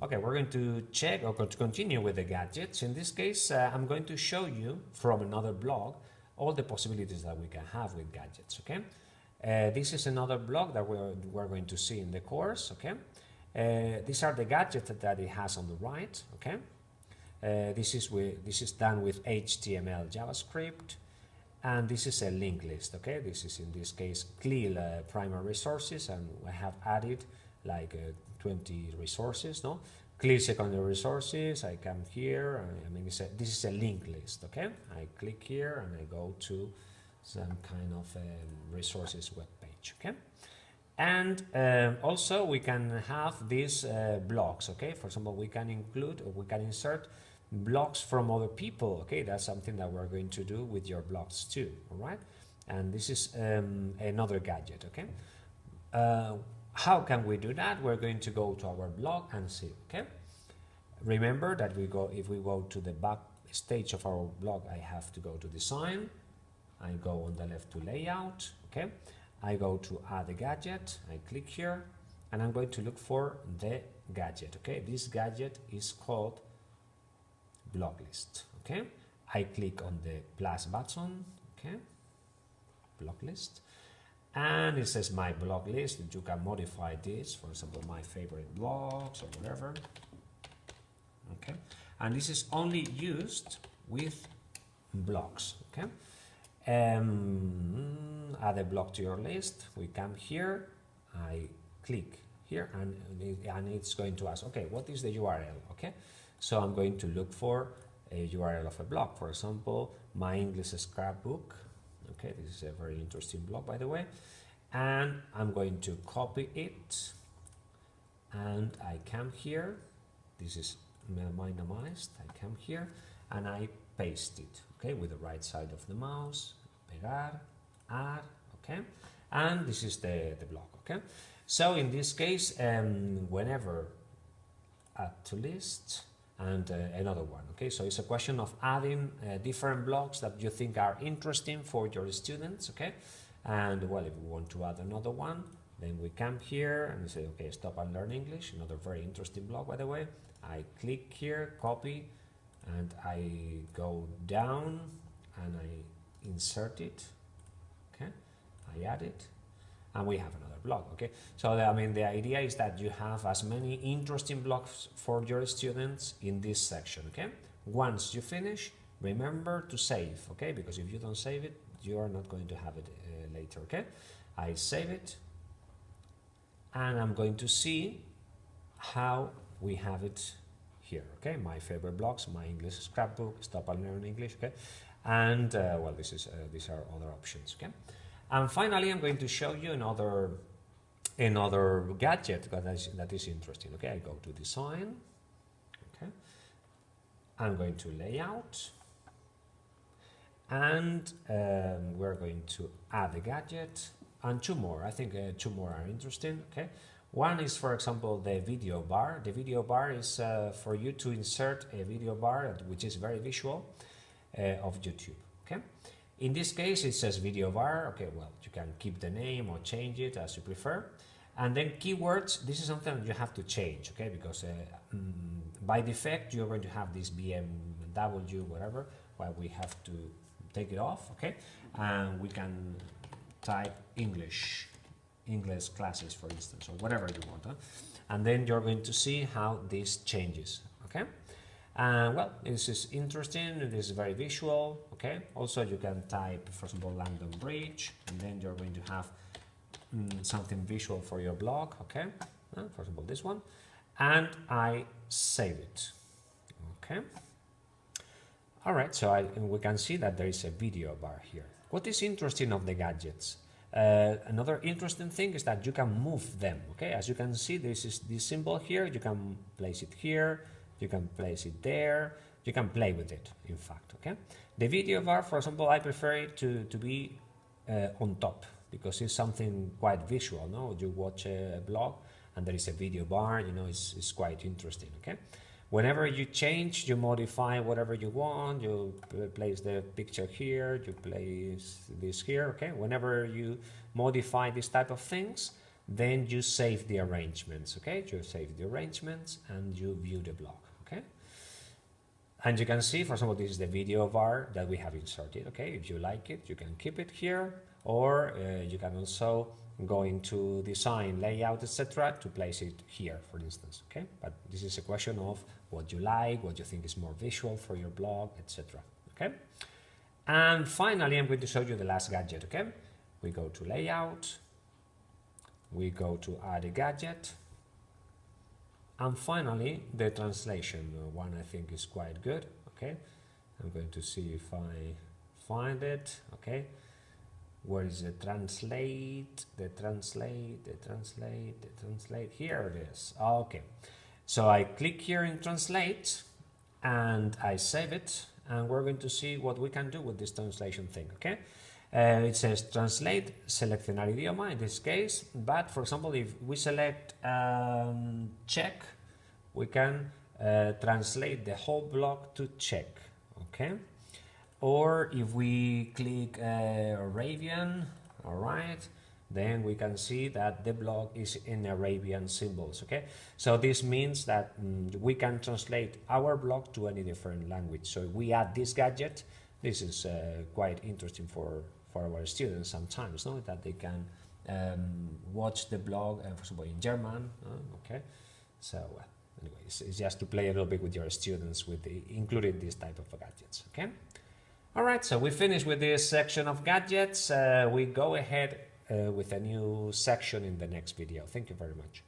Okay, we're going to check or to continue with the gadgets. In this case, I'm going to show you from another blog all the possibilities that we can have with gadgets, okay? This is another blog that we're going to see in the course, okay? These are the gadgets that it has on the right, okay? This is done with HTML, JavaScript, and this is a link list, okay? This is in this case clear primary resources, and I have added like 20 resources, no? Clear secondary resources. I come here. I mean, this is a link list, okay? I click here and I go to some kind of resources web page, okay? And also we can have these blocks, okay? For example, we can include or we can insert blogs from other people, okay? That's something that we're going to do with your blogs too, all right? And this is another gadget, okay? How can we do that? We're going to go to our blog and see, okay? Remember that if we go to the back stage of our blog, I have to go to design. I go on the left to layout, okay? I go to add a gadget. I click here and I'm going to look for the gadget, okay? This gadget is called blog list, okay? I click on the plus button, okay? Blog list. And it says my blog list. You can modify this, for example, my favorite blogs or whatever. Okay, and this is only used with blogs. Okay, add a blog to your list. We come here. I click here, and it's going to ask, okay, what is the URL? Okay, so I'm going to look for a URL of a blog. For example, my English scrapbook. Okay, this is a very interesting blog, by the way, and I'm going to copy it, and I come here. This is minimized. I come here and I paste it, okay, with the right side of the mouse. Pegar, add, okay, and this is the blog, okay. So in this case, whenever add to list. And another one, okay, so it's a question of adding different blogs that you think are interesting for your students, okay, and well, if we want to add another one, then we come here and we say, okay, stop and learn English, another very interesting blog, by the way. I click here, copy, and I go down and I insert it, okay, I add it, and we have another blog, okay. So I mean, the idea is that you have as many interesting blogs for your students in this section, okay. Once you finish, remember to save, okay, because if you don't save it, you are not going to have it later, okay. I save it, and I'm going to see how we have it here, okay. My favorite blogs, my English scrapbook, stop and learn English, okay, and well, these are other options, okay. And finally, I'm going to show you another gadget that is interesting. Okay, I go to design. Okay, I'm going to layout, and we're going to add a gadget and two more. I think two more are interesting. Okay, one is, for example, the video bar. The video bar is for you to insert a video bar which is very visual of YouTube. Okay. In this case, it says video bar. Okay, well, you can keep the name or change it as you prefer. And then keywords, this is something that you have to change, okay, because by default, you're going to have this BMW, whatever, while we have to take it off, okay, and we can type English classes, for instance, or whatever you want, huh? And then you're going to see how this changes, okay. Well, this is interesting, this is very visual, okay. Also, you can type, for example, London Bridge, and then you're going to have something visual for your blog, okay. For example, this one, and I save it, okay. All right, so we can see that there is a video bar here. What is interesting of the gadgets? Another interesting thing is that you can move them, okay. As you can see, this is this symbol here. You can place it here. You can place it there. You can play with it, in fact, okay? The video bar, for example, I prefer it to be on top because it's something quite visual, no? You watch a blog and there is a video bar, you know, it's quite interesting, okay? Whenever you change, you modify whatever you want, you place the picture here, you place this here, okay? Whenever you modify this type of things, then you save the arrangements, okay? You save the arrangements and you view the blog, okay? And you can see, for example, this is the video bar that we have inserted, okay? If you like it, you can keep it here, or you can also go into design, layout, etc. to place it here, for instance, okay? But this is a question of what you like, what you think is more visual for your blog, etc. Okay? And finally, I'm going to show you the last gadget, okay? We go to layout, we go to add a gadget, and finally the translation one I think is quite good, okay? I'm going to see if I find it, okay? Where is the translate, the translate, the translate, the translate? Here it is. Okay. So I click here in translate and I save it, and we're going to see what we can do with this translation thing, okay? It says translate, seleccionar idioma in this case, but for example, if we select Czech, we can translate the whole block to Czech, okay? Or if we click Arabian, all right, then we can see that the blog is in Arabian symbols, okay? So this means that we can translate our blog to any different language. So if we add this gadget, this is quite interesting for our students sometimes, no? That they can watch the blog, for example, in German, okay? So anyways, it's just to play a little bit with your students with including this type of gadgets, okay? All right, so we finished with this section of gadgets. We go ahead with a new section in the next video. Thank you very much.